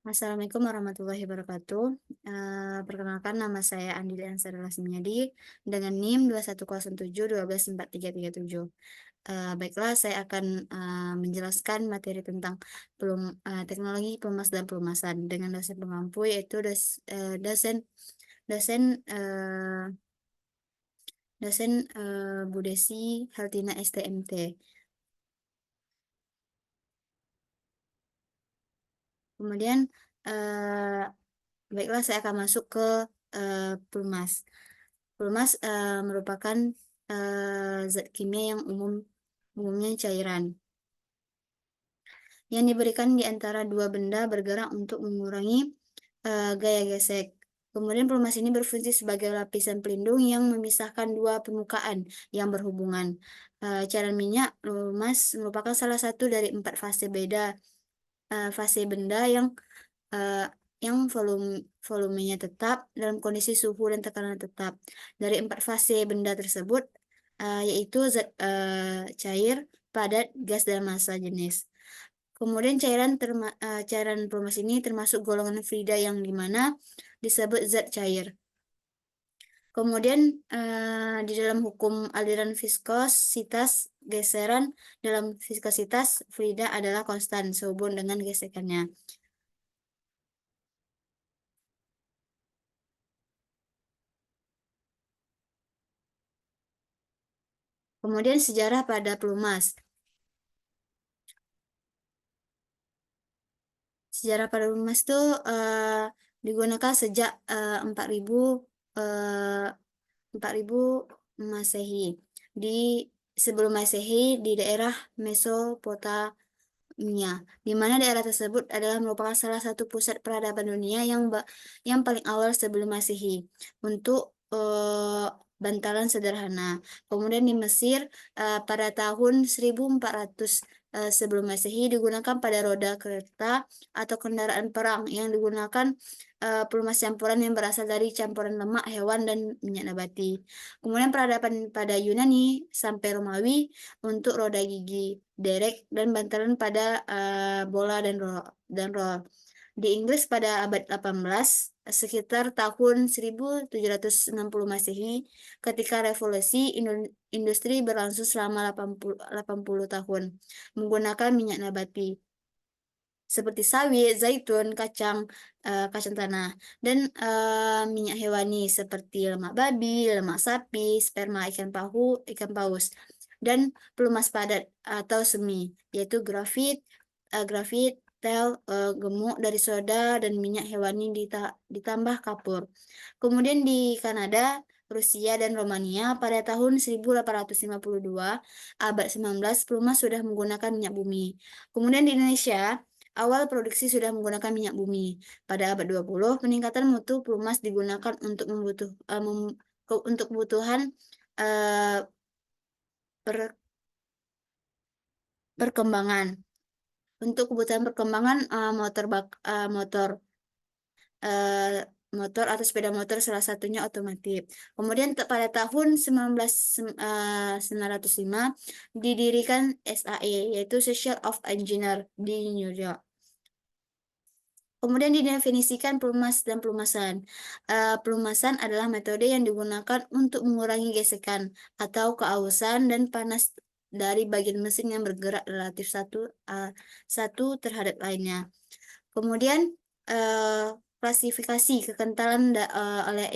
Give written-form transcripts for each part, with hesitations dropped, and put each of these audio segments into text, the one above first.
Assalamualaikum warahmatullahi wabarakatuh. Perkenalkan nama saya Andili Ansari Lasmiadi dengan NIM 2107 12 4337. Baiklah, saya akan menjelaskan materi tentang teknologi pelumas dan pelumasan dengan dosen pengampu yaitu dosen dosen eh, dosen Bu Desi Haltina STMT. Kemudian eh, baiklah, saya akan masuk ke pelumas. Pelumas merupakan zat kimia yang umumnya cairan yang diberikan di antara dua benda bergerak untuk mengurangi gaya gesek. Kemudian pelumas ini berfungsi sebagai lapisan pelindung yang memisahkan dua permukaan yang berhubungan. Cairan minyak pelumas merupakan salah satu dari empat fase benda eh, yang volumenya tetap dalam kondisi suhu dan tekanan tetap. Dari empat fase benda tersebut, yaitu zat cair, padat, gas, dan massa jenis. Kemudian cairan pelumas ini termasuk golongan fluida yang dimana disebut zat cair. Kemudian di dalam hukum aliran viskositas geseran dalam viskositas fluida adalah konstan sehubung dengan gesekannya. Kemudian sejarah pada pelumas. Sejarah pada pelumas itu digunakan sejak 4000 eh, 4000 Masehi. Di sebelum Masehi di daerah Mesopotamia, di mana daerah tersebut adalah merupakan salah satu pusat peradaban dunia yang paling awal sebelum Masehi untuk bantalan sederhana. Kemudian di Mesir pada tahun 1400 sebelum Masehi digunakan pada roda kereta atau kendaraan perang yang digunakan pelumas campuran yang berasal dari campuran lemak hewan dan minyak nabati. Kemudian peradaban pada Yunani sampai Romawi untuk roda gigi, derek, dan bantalan pada bola dan roll. Di Inggris pada abad 18, sekitar tahun 1760 Masehi, ketika revolusi industri berlangsung selama 80 tahun, menggunakan minyak nabati seperti sawit, zaitun, kacang tanah, dan minyak hewani seperti lemak babi, lemak sapi, sperma ikan paus, dan pelumas padat atau semi, yaitu grafit, tel, gemuk dari soda, dan minyak hewani ditambah kapur. Kemudian di Kanada, Rusia, dan Romania pada tahun 1852, abad 19, pelumas sudah menggunakan minyak bumi. Kemudian di Indonesia, awal produksi sudah menggunakan minyak bumi. Pada abad 20, peningkatan mutu pelumas digunakan untuk kebutuhan eh, per- perkembangan. Untuk kebutuhan perkembangan eh, motor atau sepeda motor salah satunya otomotif. Kemudian pada tahun 1905 didirikan SAE yaitu Society of Engineer di New York. Kemudian didefinisikan pelumas dan pelumasan. Pelumasan adalah metode yang digunakan untuk mengurangi gesekan atau keausan dan panas dari bagian mesin yang bergerak relatif satu terhadap lainnya. Kemudian eh, klasifikasi kekentalan oleh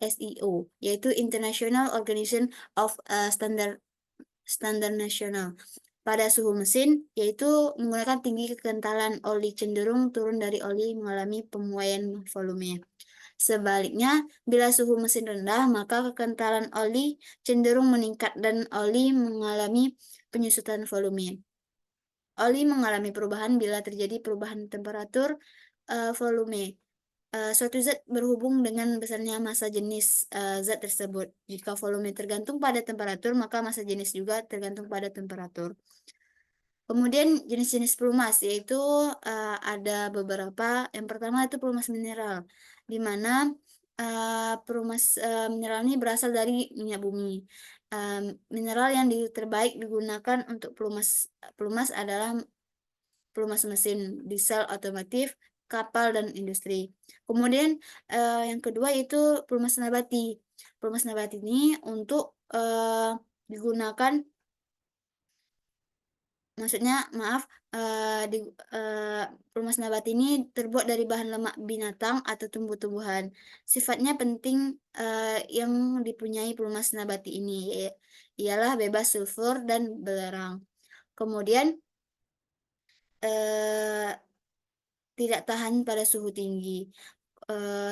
SIO, yaitu International Organization of Standard National. Pada suhu mesin, yaitu menggunakan tinggi kekentalan oli cenderung turun dari oli mengalami pemuaian volume. Sebaliknya, bila suhu mesin rendah, maka kekentalan oli cenderung meningkat dan oli mengalami penyusutan volume. Oli mengalami perubahan bila terjadi perubahan temperatur volume. Suatu zat berhubung dengan besarnya massa jenis zat tersebut. Jika volume tergantung pada temperatur, maka massa jenis juga tergantung pada temperatur. Kemudian jenis-jenis pelumas yaitu ada beberapa. Yang pertama itu pelumas mineral, di mana pelumas mineral ini berasal dari minyak bumi. Uh, Mineral yang terbaik digunakan untuk pelumas pelumas adalah pelumas mesin diesel otomotif, kapal, dan industri. Kemudian, yang kedua yaitu pelumas nabati. Pelumas nabati ini untuk, digunakan maksudnya maaf, pelumas nabati ini terbuat dari bahan lemak binatang atau tumbuh-tumbuhan. Sifatnya penting, yang dipunyai pelumas nabati ini ialah bebas sulfur dan belerang. Kemudian, eee, tidak tahan pada suhu tinggi.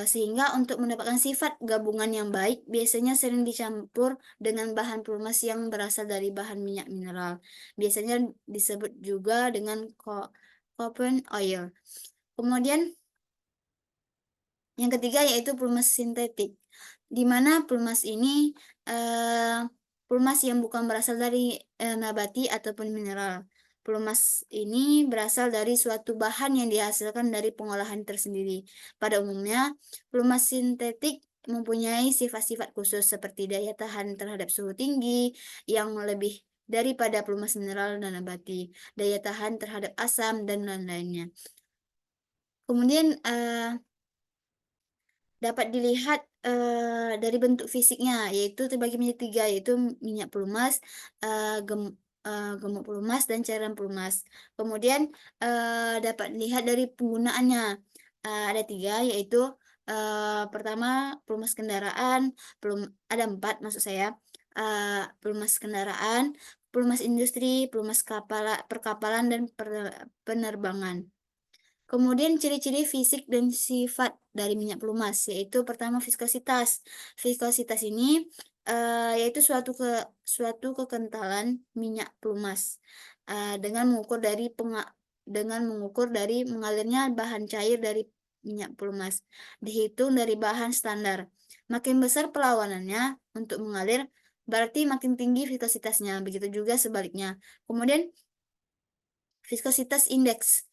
Sehingga untuk mendapatkan sifat gabungan yang baik, biasanya sering dicampur dengan bahan pelumas yang berasal dari bahan minyak mineral. Biasanya disebut juga dengan cooking oil. Kemudian yang ketiga yaitu pelumas sintetik, di mana pelumas ini, pelumas yang bukan berasal dari, nabati ataupun mineral. Pelumas ini berasal dari suatu bahan yang dihasilkan dari pengolahan tersendiri. Pada umumnya, pelumas sintetik mempunyai sifat-sifat khusus seperti daya tahan terhadap suhu tinggi yang lebih daripada pelumas mineral dan nabati, daya tahan terhadap asam, dan lain-lainnya. Kemudian, dapat dilihat, dari bentuk fisiknya, yaitu terbagi menjadi 3, yaitu minyak pelumas, gemuk pelumas, dan cairan pelumas. Kemudian, dapat dilihat dari penggunaannya, ada 3, yaitu, pertama pelumas kendaraan, ada 4 maksud saya, pelumas kendaraan, pelumas industri, pelumas perkapalan, dan penerbangan. Kemudian ciri-ciri fisik dan sifat dari minyak pelumas, yaitu pertama viskositas. Viskositas ini, yaitu suatu kekentalan minyak pelumas, dengan mengukur dari mengalirnya bahan cair dari minyak pelumas, dihitung dari bahan standar. Makin besar perlawanannya untuk mengalir, berarti makin tinggi viskositasnya, begitu juga sebaliknya. Kemudian viskositas indeks.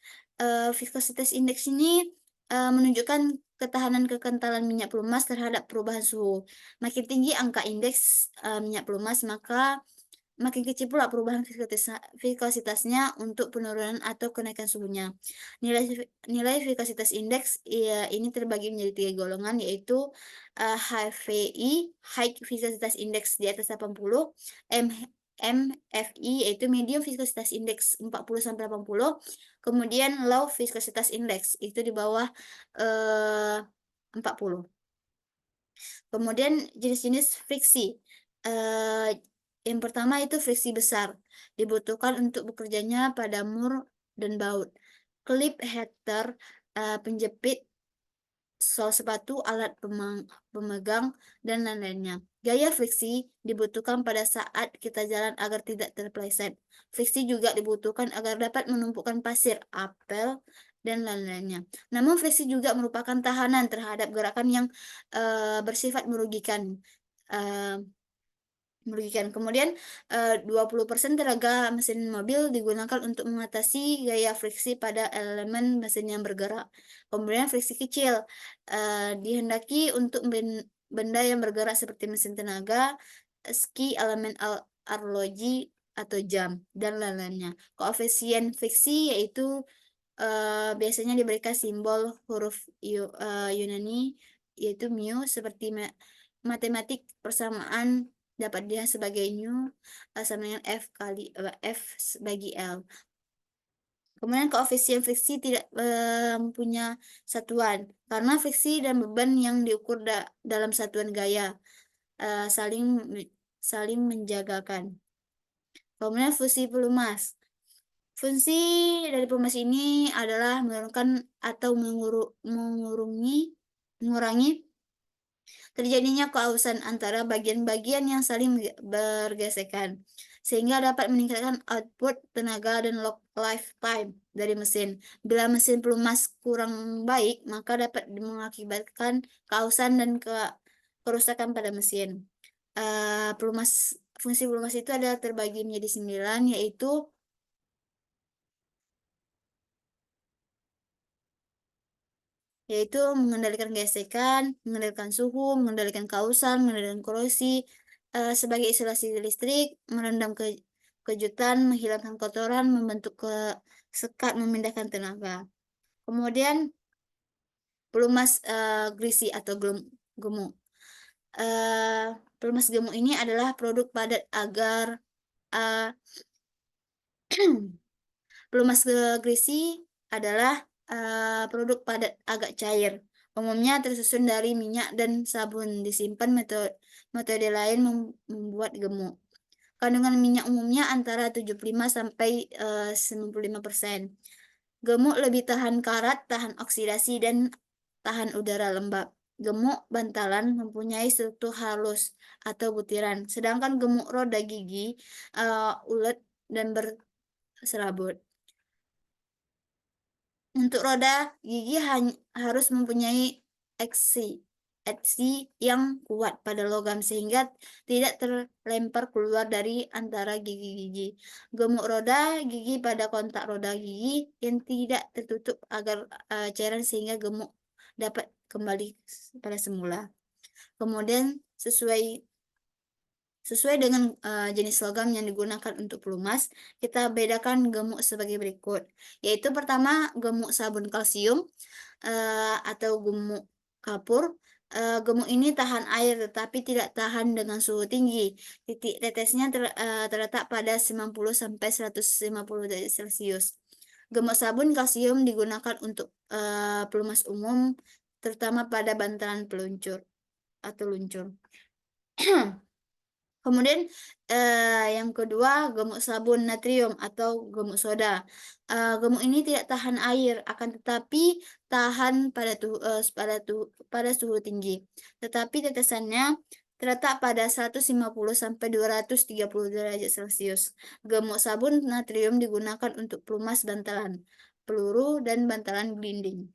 Viskositas indeks ini, menunjukkan ketahanan kekentalan minyak pelumas terhadap perubahan suhu. Makin tinggi angka indeks, minyak pelumas, maka makin kecil pula perubahan viskositasnya untuk penurunan atau kenaikan suhunya. Nilai viskositas indeks, ini terbagi menjadi 3 golongan, yaitu, HVI, High Viscosity Index, di atas 80, MFI, yaitu Medium Viscosity Index 40 sampai 80, kemudian Low Viscosity Index, itu di bawah, 40. Kemudian jenis-jenis friksi, eee, yang pertama itu friksi besar, dibutuhkan untuk bekerjanya pada mur dan baut. Klip heater, penjepit, sol sepatu, alat pemegang, dan lain-lainnya. Gaya friksi dibutuhkan pada saat kita jalan agar tidak terpeleset. Friksi juga dibutuhkan agar dapat menumpukan pasir, apel, dan lain-lainnya. Namun friksi juga merupakan tahanan terhadap gerakan yang, bersifat merugikan. Eee Merugikan. Kemudian, 20% tenaga mesin mobil digunakan untuk mengatasi gaya friksi pada elemen mesin yang bergerak. Kemudian friksi kecil, dihendaki untuk benda yang bergerak seperti mesin tenaga, ski, elemen arloji atau jam, dan lain-lainnya. Koefisien friksi yaitu, biasanya diberikan simbol huruf Yunani, yaitu mu, seperti matematik persamaan dapat dilihat sebagai nu, sama dengan F bagi L. Kemudian koefisien friksi tidak, punya satuan, karena friksi dan beban yang diukur dalam satuan gaya, saling menjagakan. Kemudian fungsi pelumas. Fungsi dari pelumas ini adalah menurunkan atau mengurangi terjadinya kehausan antara bagian-bagian yang saling bergesekan, sehingga dapat meningkatkan output tenaga dan lifetime dari mesin. Bila mesin pelumas kurang baik, maka dapat mengakibatkan kehausan dan kerusakan pada mesin. Fungsi pelumas itu adalah terbagi menjadi 9, yaitu mengendalikan gesekan, mengendalikan suhu, mengendalikan kausan, mengendalikan korosi, sebagai isolasi listrik, merendam kejutan, menghilangkan kotoran, membentuk sekat, memindahkan tenaga. Kemudian Pelumas, grisi atau gemuk. Pelumas gemuk ini adalah produk padat agar, eee, pelumas, grisi adalah, produk padat agak cair, umumnya tersusun dari minyak dan sabun disimpan metode lain membuat gemuk. Kandungan minyak umumnya antara 75 sampai, 95%. Gemuk lebih tahan karat, tahan oksidasi, dan tahan udara lembab. Gemuk bantalan mempunyai struktur halus atau butiran, sedangkan gemuk roda gigi, ulet dan berserabut. Untuk roda gigi harus mempunyai eksi eksi yang kuat pada logam sehingga tidak terlempar keluar dari antara gigi-gigi. Gemuk roda gigi pada kontak roda gigi yang tidak tertutup agar, cairan sehingga gemuk dapat kembali pada semula. Kemudian sesuai dengan, jenis logam yang digunakan untuk pelumas, kita bedakan gemuk sebagai berikut, yaitu pertama gemuk sabun kalsium, atau gemuk kapur. Gemuk ini tahan air tetapi tidak tahan dengan suhu tinggi. Titik tetesnya terletak pada 90 sampai 150 derajat Celcius. Gemuk sabun kalsium digunakan untuk, pelumas umum, terutama pada bantalan peluncur atau luncur. Kemudian, yang kedua gemuk sabun natrium atau gemuk soda. Gemuk ini tidak tahan air, akan tetapi tahan pada suhu tinggi. Tetapi tetesannya terletak pada 150 sampai 230 derajat Celcius. Gemuk sabun natrium digunakan untuk pelumas bantalan, peluru, dan bantalan dinding.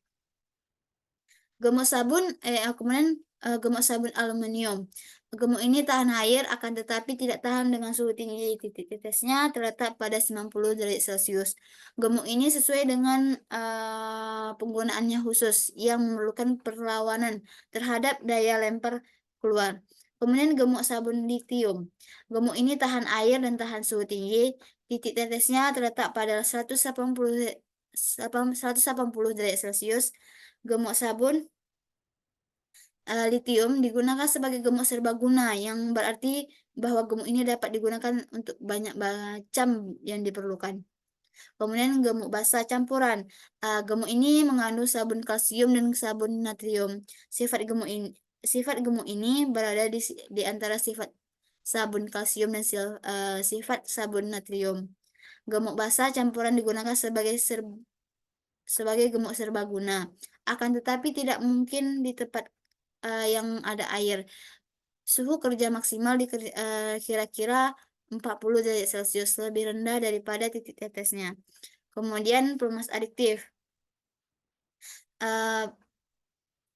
Kemudian, gemuk sabun aluminium. Gemuk ini tahan air akan tetapi tidak tahan dengan suhu tinggi. Titik tetesnya terletak pada 90 derajat Celcius. Gemuk ini sesuai dengan, penggunaannya khusus yang memerlukan perlawanan terhadap daya lempar keluar. Kemudian gemuk sabun litium. Gemuk ini tahan air dan tahan suhu tinggi. Titik tetesnya terletak pada 180 derajat Celcius. Gemuk sabun litium digunakan sebagai gemuk serbaguna, yang berarti bahwa gemuk ini dapat digunakan untuk banyak macam yang diperlukan. Kemudian gemuk basa campuran. Gemuk ini mengandung sabun kalsium dan sabun natrium. Sifat gemuk ini berada di antara sifat sabun kalsium dan sifat sabun natrium. Gemuk basa campuran digunakan sebagai gemuk serbaguna, akan tetapi tidak mungkin di tempat, yang ada air. Suhu kerja maksimal kira-kira 40 derajat Celcius, lebih rendah daripada titik tetesnya. Kemudian eee,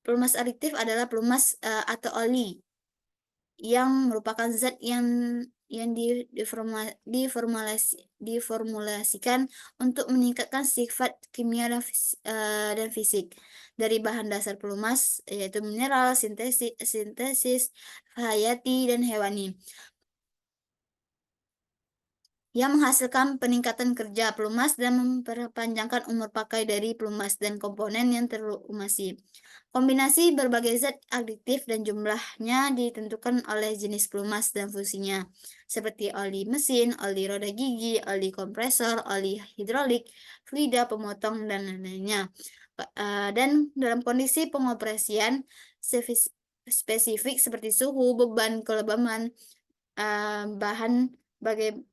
pelumas adiktif adalah pelumas, atau oli yang merupakan zat yang diformulasikan untuk meningkatkan sifat kimia dan fisik dari bahan dasar pelumas, yaitu mineral, sintesis hayati, dan hewani, yang menghasilkan peningkatan kerja pelumas dan memperpanjangkan umur pakai dari pelumas dan komponen yang terlumasi. Kombinasi berbagai zat adiktif dan jumlahnya ditentukan oleh jenis pelumas dan fungsinya, seperti oli mesin, oli roda gigi, oli kompresor, oli hidrolik, fluida pemotong, dan lain-lainnya. Dan dalam kondisi pengoperasian spesifik seperti suhu, beban, kelembaban, bahan,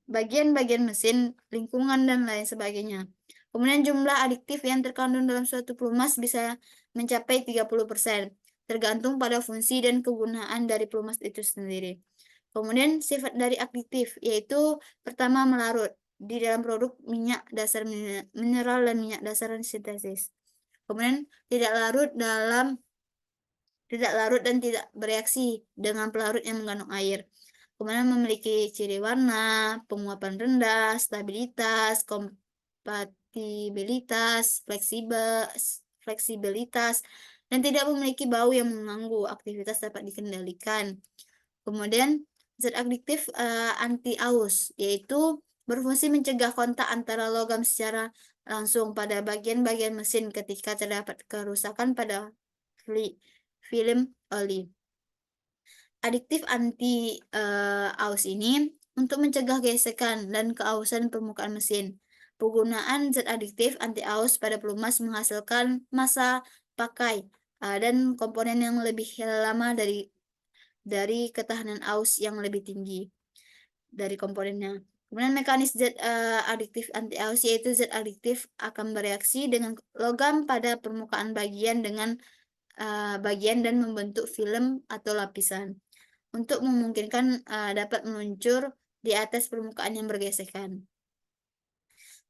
bagian-bagian mesin, lingkungan, dan lain sebagainya. Kemudian jumlah adiktif yang terkandung dalam suatu pelumas bisa mencapai 30%, tergantung pada fungsi dan kegunaan dari pelumas itu sendiri. Kemudian sifat dari aditif, yaitu pertama melarut di dalam produk minyak dasar mineral dan minyak dasar sintesis. Kemudian tidak larut dan tidak bereaksi dengan pelarut yang mengandung air. Kemudian memiliki ciri warna, penguapan rendah, stabilitas, kompatibilitas, fleksibilitas, dan tidak memiliki bau yang mengganggu. Aktivitas dapat dikendalikan. Kemudian zat aktif, anti-aus, yaitu berfungsi mencegah kontak antara logam secara langsung pada bagian-bagian mesin ketika terdapat kerusakan pada film oli. Adiktif anti aus ini untuk mencegah gesekan dan keausan permukaan mesin. Penggunaan zat adiktif anti aus pada pelumas menghasilkan masa pakai dan komponen yang lebih lama dari ketahanan aus yang lebih tinggi dari komponennya. Kemudian mekanisme zat adiktif anti aus yaitu zat adiktif akan bereaksi dengan logam pada permukaan bagian dan membentuk film atau lapisan untuk memungkinkan dapat meluncur di atas permukaan yang bergesekan.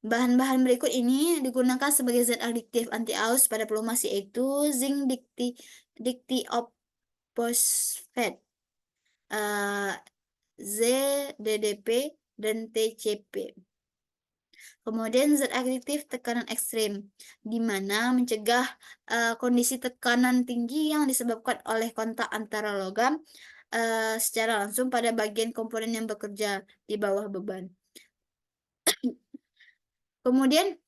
Bahan-bahan berikut ini digunakan sebagai zat adiktif anti aus pada pelumas yaitu zinc diktiophosphate, ZDDP, dan TCP. Kemudian zat adiktif tekanan ekstrim, di mana mencegah kondisi tekanan tinggi yang disebabkan oleh kontak antara logam secara langsung pada bagian komponen yang bekerja di bawah beban. Kemudian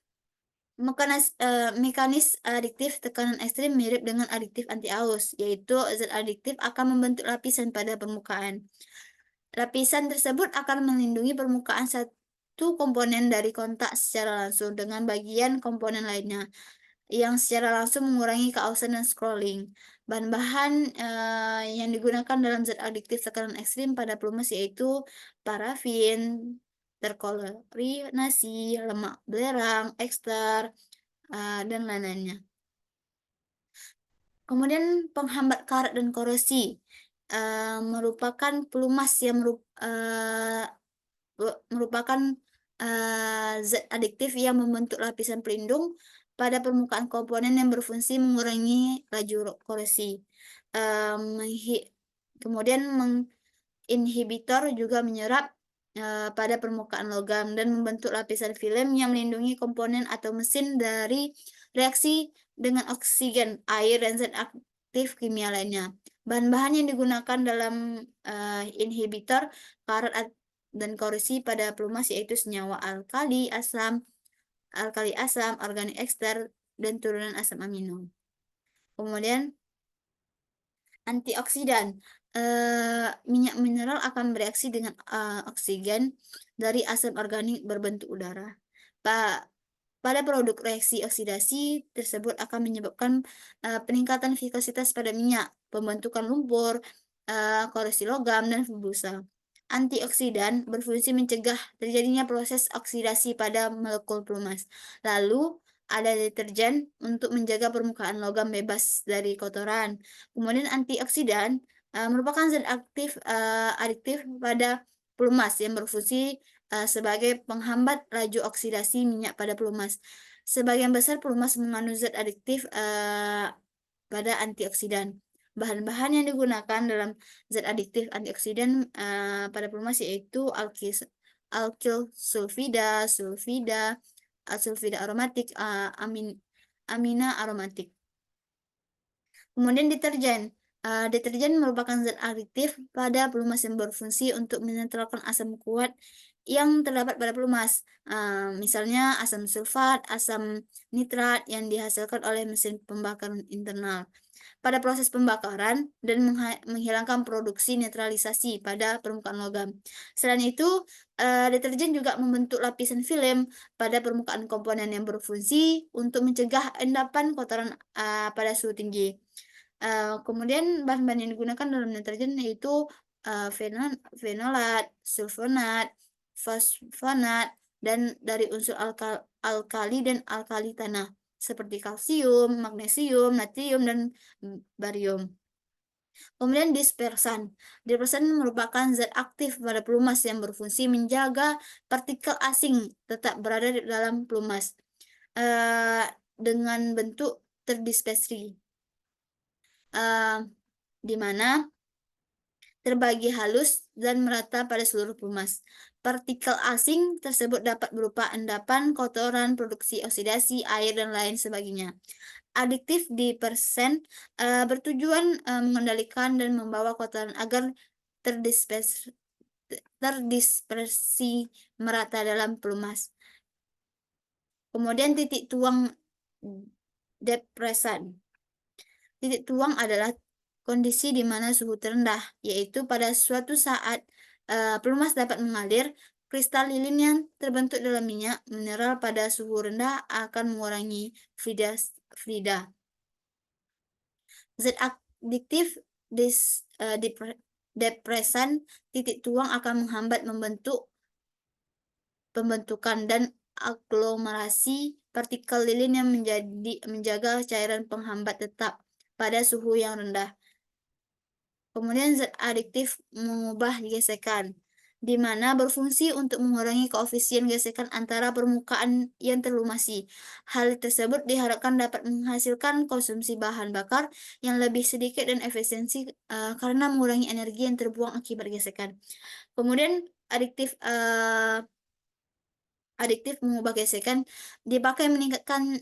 mekanis adiktif tekanan ekstrim mirip dengan adiktif anti aus, yaitu zat adiktif akan membentuk lapisan pada permukaan. Lapisan tersebut akan melindungi permukaan satu komponen dari kontak secara langsung dengan bagian komponen lainnya, yang secara langsung mengurangi keausan dan scrolling. Bahan-bahan yang digunakan dalam zat adiktif tekanan ekstrim pada pelumas yaitu parafin, terkolorinasi, lemak belerang, ester, dan lain-lainnya. Kemudian penghambat karat dan korosi merupakan pelumas yang merupakan zat adiktif yang membentuk lapisan pelindung pada permukaan komponen yang berfungsi mengurangi laju korosi. Kemudian inhibitor juga menyerap pada permukaan logam dan membentuk lapisan film yang melindungi komponen atau mesin dari reaksi dengan oksigen, air, dan zat aktif kimia lainnya. Bahan-bahan yang digunakan dalam inhibitor karat dan korosi pada pelumas yaitu senyawa alkali asam, organik ester, dan turunan asam amino. Kemudian antioksidan. Minyak mineral akan bereaksi dengan oksigen dari asam organik berbentuk udara. Pada produk reaksi oksidasi tersebut akan menyebabkan peningkatan viskositas pada minyak, pembentukan lumpur, korosi logam, dan busa. Antioksidan berfungsi mencegah terjadinya proses oksidasi pada molekul pelumas. Lalu ada deterjen untuk menjaga permukaan logam bebas dari kotoran. Kemudian antioksidan merupakan zat adiktif pada pelumas yang berfungsi sebagai penghambat laju oksidasi minyak pada pelumas. Sebagian besar pelumas mengandung zat adiktif pada antioksidan. Bahan-bahan yang digunakan dalam zat adiktif antioksidan pada pelumas yaitu alkil sulfida, sulfida aromatik, amina aromatik. Kemudian deterjen. Deterjen merupakan zat adiktif pada pelumas yang berfungsi untuk menetralkan asam kuat yang terdapat pada pelumas. Misalnya asam sulfat, asam nitrat yang dihasilkan oleh mesin pembakaran internal pada proses pembakaran dan menghilangkan produksi netralisasi pada permukaan logam. Selain itu, deterjen juga membentuk lapisan film pada permukaan komponen yang berfungsi untuk mencegah endapan kotoran pada suhu tinggi. Kemudian bahan-bahan yang digunakan dalam deterjen yaitu fenolat, sulfonat, fosfonat, dan dari unsur alkali dan alkali tanah seperti kalsium, magnesium, natrium, dan barium. Kemudian dispersan. Dispersan merupakan zat aktif pada pelumas yang berfungsi menjaga partikel asing tetap berada di dalam pelumas dengan bentuk terdispersi, di mana terbagi halus dan merata pada seluruh pelumas. Partikel asing tersebut dapat berupa endapan, kotoran, produksi oksidasi, air, dan lain sebagainya. Adiktif di persen bertujuan mengendalikan dan membawa kotoran agar terdispersi merata dalam pelumas. Kemudian titik tuang depresan. Titik tuang adalah kondisi di mana suhu terendah, yaitu pada suatu saat pelumas dapat mengalir, kristal lilin yang terbentuk dalam minyak mineral pada suhu rendah akan mengurangi fluida. Zat adiktif depresan titik tuang akan menghambat pembentukan dan aglomerasi partikel lilin yang menjaga cairan penghambat tetap pada suhu yang rendah. Kemudian zat adiktif mengubah gesekan, di mana berfungsi untuk mengurangi koefisien gesekan antara permukaan yang terlumasi. Hal tersebut diharapkan dapat menghasilkan konsumsi bahan bakar yang lebih sedikit dan efisiensi karena mengurangi energi yang terbuang akibat gesekan. Kemudian adiktif adiktif mengubah gesekan dipakai meningkatkan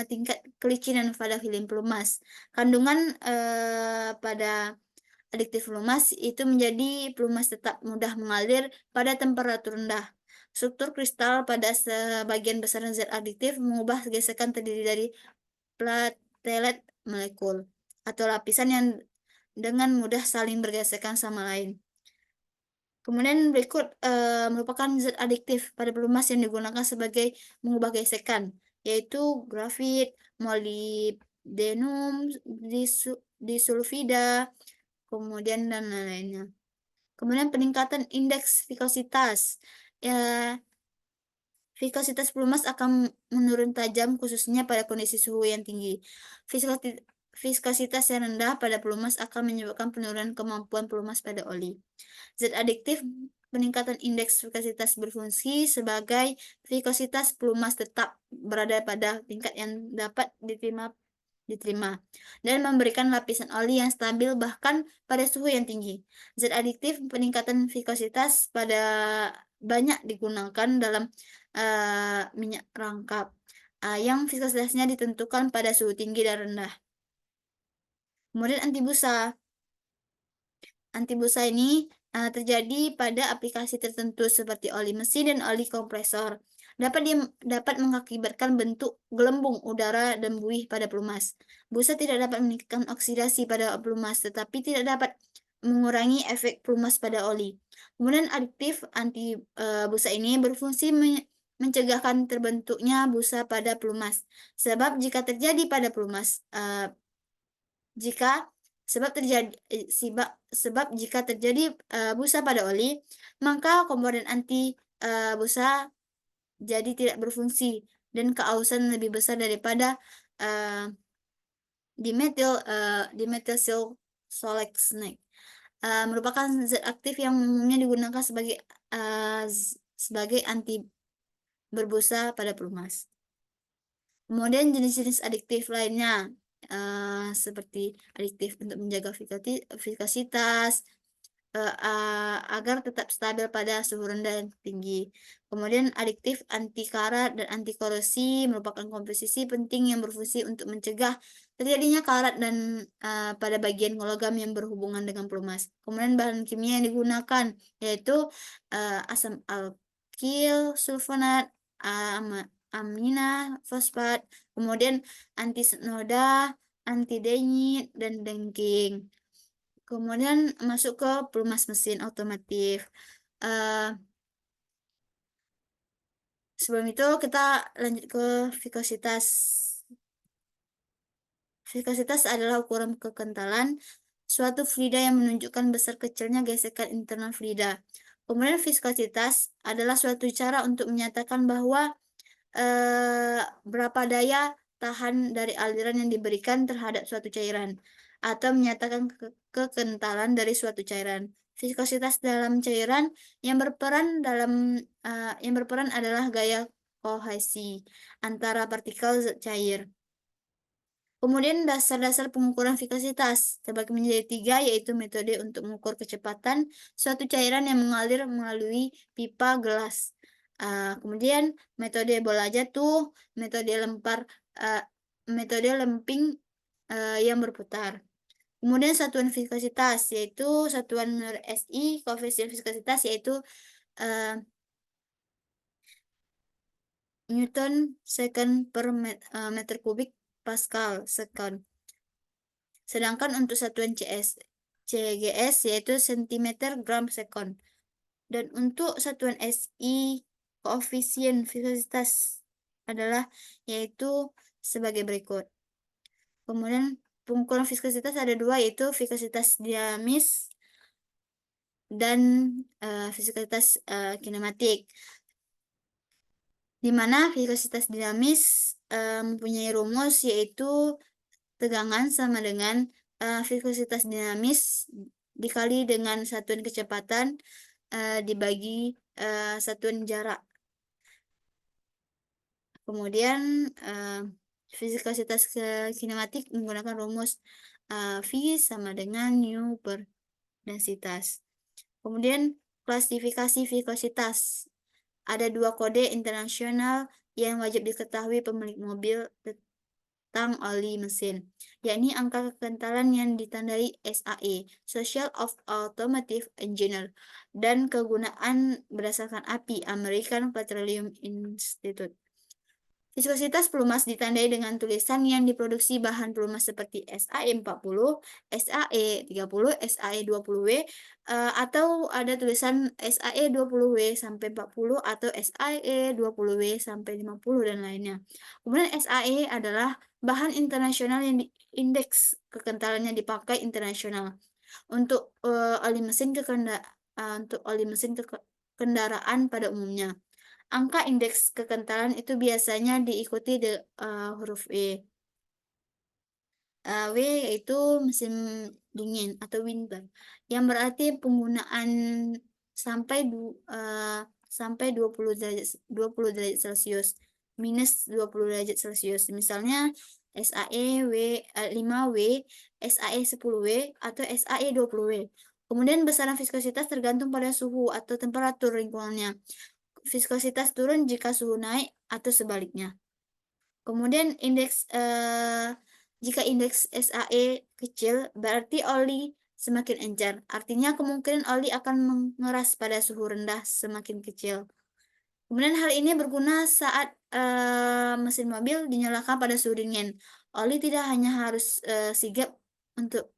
tingkat kelicinan pada film pelumas. Kandungan pada adiktif pelumas itu menjadi pelumas tetap mudah mengalir pada temperatur rendah. Struktur kristal pada sebagian besar zat adiktif mengubah gesekan terdiri dari platelet molekul atau lapisan yang dengan mudah saling bergesekan sama lain. Kemudian berikut merupakan zat adiktif pada pelumas yang digunakan sebagai mengubah gesekan, yaitu grafit, molybdenum, disulfida, kemudian dan lain-lainnya. Kemudian peningkatan indeks vikositas. Ya, Viskositas pelumas akan menurun tajam khususnya pada kondisi suhu yang tinggi. Viskositas yang rendah pada pelumas akan menyebabkan penurunan kemampuan pelumas pada oli. Zat adiktif peningkatan indeks viskositas berfungsi sebagai viskositas pelumas tetap berada pada tingkat yang dapat diterima dan memberikan lapisan oli yang stabil bahkan pada suhu yang tinggi. Zat adiktif peningkatan viskositas pada banyak digunakan dalam minyak rangkap yang viskositasnya ditentukan pada suhu tinggi dan rendah. Kemudian antibusa. Antibusa ini terjadi pada aplikasi tertentu seperti oli mesin dan oli kompresor. Dapat mengakibatkan bentuk gelembung udara dan buih pada pelumas. Busa tidak dapat meningkatkan oksidasi pada pelumas, tetapi tidak dapat mengurangi efek pelumas pada oli. Kemudian adiktif anti busa ini berfungsi mencegahkan terbentuknya busa pada pelumas. Sebab jika terjadi pada pelumas, jika sebab jika terjadi busa pada oli, maka komponen anti busa jadi tidak berfungsi dan keausan lebih besar daripada uh, dimethyl silsolexane. Merupakan zat aktif yang umumnya digunakan sebagai anti berbusa pada pelumas. Kemudian jenis-jenis adiktif lainnya seperti adiktif untuk menjaga viskositas agar tetap stabil pada suhu rendah dan tinggi. Kemudian adiktif anti karat dan anti korosi merupakan komposisi penting yang berfungsi untuk mencegah terjadinya karat dan pada bagian logam yang berhubungan dengan pelumas. Kemudian bahan kimia yang digunakan yaitu asam alkil sulfonat, amina fosfat, kemudian anti noda, anti denyut dan dengking. Kemudian masuk ke pelumas mesin otomotif. Eh, Sebelum itu kita lanjut ke viskositas. Viskositas adalah ukuran kekentalan suatu fluida yang menunjukkan besar kecilnya gesekan internal fluida. Kemudian viskositas adalah suatu cara untuk menyatakan bahwa berapa daya tahan dari aliran yang diberikan terhadap suatu cairan atau menyatakan kekentalan dari suatu cairan. Viskositas dalam cairan yang berperan adalah gaya kohesi antara partikel zat cair. Kemudian dasar-dasar pengukuran viskositas terbagi menjadi tiga, yaitu metode untuk mengukur kecepatan suatu cairan yang mengalir melalui pipa gelas. Kemudian metode bola jatuh, uh, metode lemping yang berputar. Kemudian satuan viskositas yaitu satuan SI, koefisien viskositas yaitu uh, Newton second per meter kubik Pascal second. Sedangkan untuk satuan CGS yaitu sentimeter gram sekon. Dan untuk satuan SI, koefisien viskositas adalah yaitu sebagai berikut. Kemudian pengukuran viskositas ada dua, yaitu viskositas dinamis dan viskositas kinematik. Di mana viskositas dinamis mempunyai rumus yaitu tegangan sama dengan viskositas dinamis dikali dengan satuan kecepatan dibagi satuan jarak. Kemudian viskositas kinematik menggunakan rumus V sama dengan nu per densitas. Kemudian klasifikasi viskositas. Ada dua kode internasional yang wajib diketahui pemilik mobil tentang oli mesin, yakni angka kekentalan yang ditandai SAE, Social of Automotive Engineer, dan kegunaan berdasarkan API, American Petroleum Institute. Viskositas pelumas ditandai dengan tulisan yang diproduksi bahan pelumas seperti SAE 40, SAE 30, SAE 20W, atau ada tulisan SAE 20W sampai 40 atau SAE 20W sampai 50 dan lainnya. Kemudian SAE adalah bahan internasional yang indeks kekentalannya dipakai internasional untuk oli mesin untuk oli mesin kendaraan pada umumnya. Angka indeks kekentalan itu biasanya diikuti huruf E. W yaitu musim dingin atau winter, yang berarti penggunaan sampai sampai 20 derajat Celcius minus 20 derajat Celcius. Misalnya SAE 5W, SAE 10W atau SAE 20W. Kemudian besaran viskositas tergantung pada suhu atau temperatur lingkungannya. Viskositas turun jika suhu naik atau sebaliknya. Kemudian jika indeks SAE kecil berarti oli semakin encer. Artinya kemungkinan oli akan mengeras pada suhu rendah semakin kecil. Kemudian hal ini berguna saat mesin mobil dinyalakan pada suhu dingin. Oli tidak hanya harus sigap untuk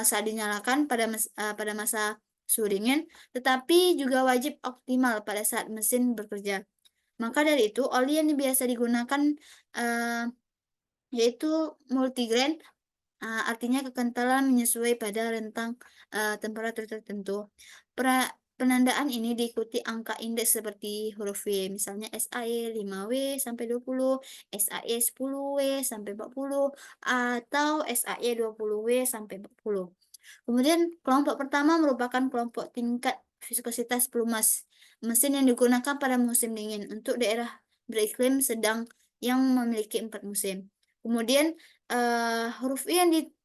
saat dinyalakan pada masa suhu dingin, tetapi juga wajib optimal pada saat mesin bekerja. Maka dari itu, oli yang biasa digunakan yaitu multigrain, artinya kekentalan menyesuaikan pada rentang temperatur tertentu. Penandaan ini diikuti angka indeks seperti huruf W, misalnya SAE 5W sampai 20, SAE 10W sampai 40, atau SAE 20W sampai 40. Kemudian kelompok pertama merupakan kelompok tingkat viskositas pelumas mesin yang digunakan pada musim dingin untuk daerah beriklim sedang yang memiliki 4 musim. Kemudian huruf I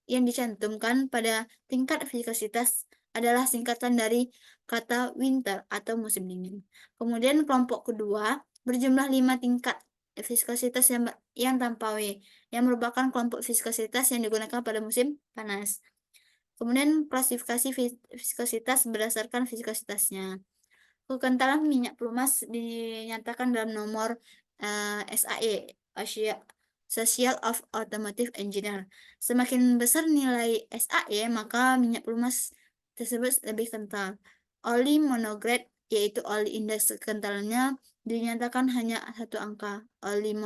yang dicantumkan pada tingkat viskositas adalah singkatan dari kata winter atau musim dingin. Kemudian kelompok kedua berjumlah 5 tingkat viskositas yang tanpa W, yang merupakan kelompok viskositas yang digunakan pada musim panas. Kemudian klasifikasi viskositas berdasarkan viskositasnya. Kekentalan minyak pelumas dinyatakan dalam nomor SAE, Social of Automotive Engineer. Semakin besar nilai SAE, maka minyak pelumas tersebut lebih kental. Oli monograde, yaitu oli indeks kekentalannya dinyatakan hanya satu angka. Oli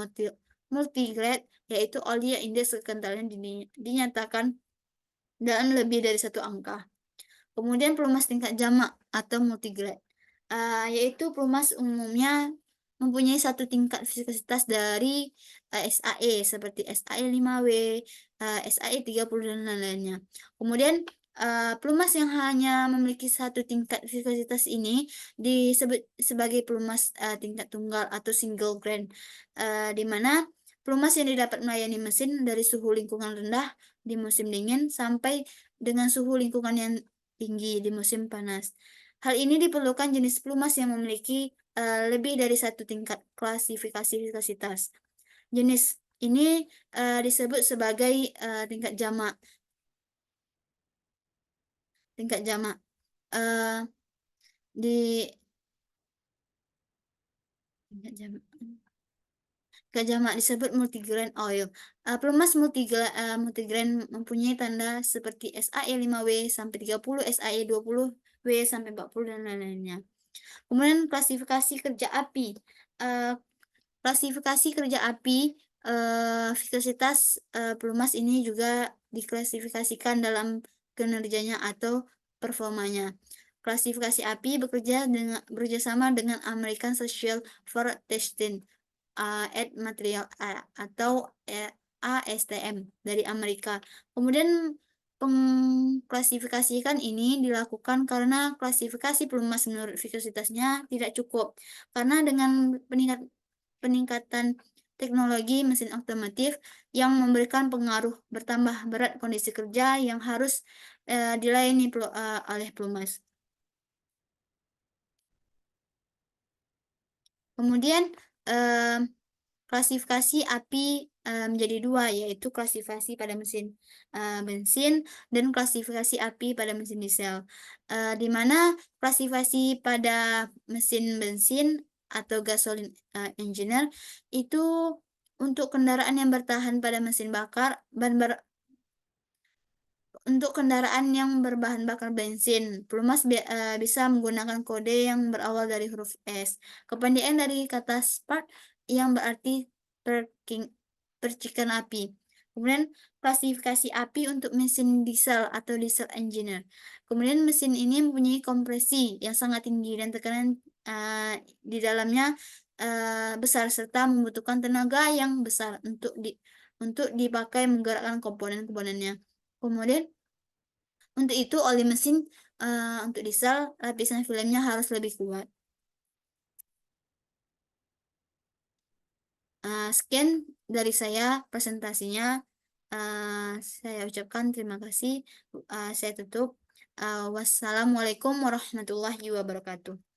multigrade, yaitu oli yang indeks kekentalannya dinyatakan dan lebih dari satu angka. Kemudian pelumas tingkat jamak atau multigrade, yaitu pelumas umumnya mempunyai satu tingkat viskositas dari SAE seperti SAE 5W, SAE 30 dan lain-lainnya. Kemudian pelumas yang hanya memiliki satu tingkat viskositas ini disebut sebagai pelumas tingkat tunggal atau single grain, di mana pelumas yang didapat melayani mesin dari suhu lingkungan rendah di musim dingin sampai dengan suhu lingkungan yang tinggi di musim panas. Hal ini diperlukan jenis pelumas yang memiliki lebih dari satu tingkat klasifikasi viskositas. Jenis ini disebut sebagai tingkat jamak. Tingkat jamak. Di tingkat jamak. Tingkat jamak disebut multigrain oil. Pelumas multigrain mempunyai tanda seperti SAE5W sampai 30, SAE20W sampai 40, dan lain-lainnya. Kemudian klasifikasi kerja API. Eee, Klasifikasi kerja API, viscositas, pelumas ini juga diklasifikasikan dalam kinerjanya atau performanya. Klasifikasi API bekerjasama dengan American Social for Testing at Material atau ASTM dari Amerika. Kemudian pengklasifikasikan ini dilakukan karena klasifikasi pelumas menurut viscositasnya tidak cukup. Karena dengan peningkatan teknologi mesin otomotif yang memberikan pengaruh bertambah berat kondisi kerja yang harus dilayani oleh pelumas. Kemudian klasifikasi API menjadi dua, yaitu klasifikasi pada mesin bensin dan klasifikasi API pada mesin diesel. Di mana klasifikasi pada mesin bensin atau gasoline engineer itu untuk kendaraan yang bertahan pada mesin bakar untuk kendaraan yang berbahan bakar bensin, pelumas bisa menggunakan kode yang berawal dari huruf S. Kepanjangan dari kata spark yang berarti perking percikan api. Kemudian klasifikasi api untuk mesin diesel atau diesel engineer. Kemudian mesin ini mempunyai kompresi yang sangat tinggi dan tekanan di dalamnya besar serta membutuhkan tenaga yang besar untuk dipakai menggerakkan komponen-komponennya. Kemudian untuk itu oli mesin, untuk diesel lapisan filmnya harus lebih kuat. Sekian dari saya presentasinya, saya ucapkan terima kasih, saya tutup. Wassalamualaikum warahmatullahi wabarakatuh.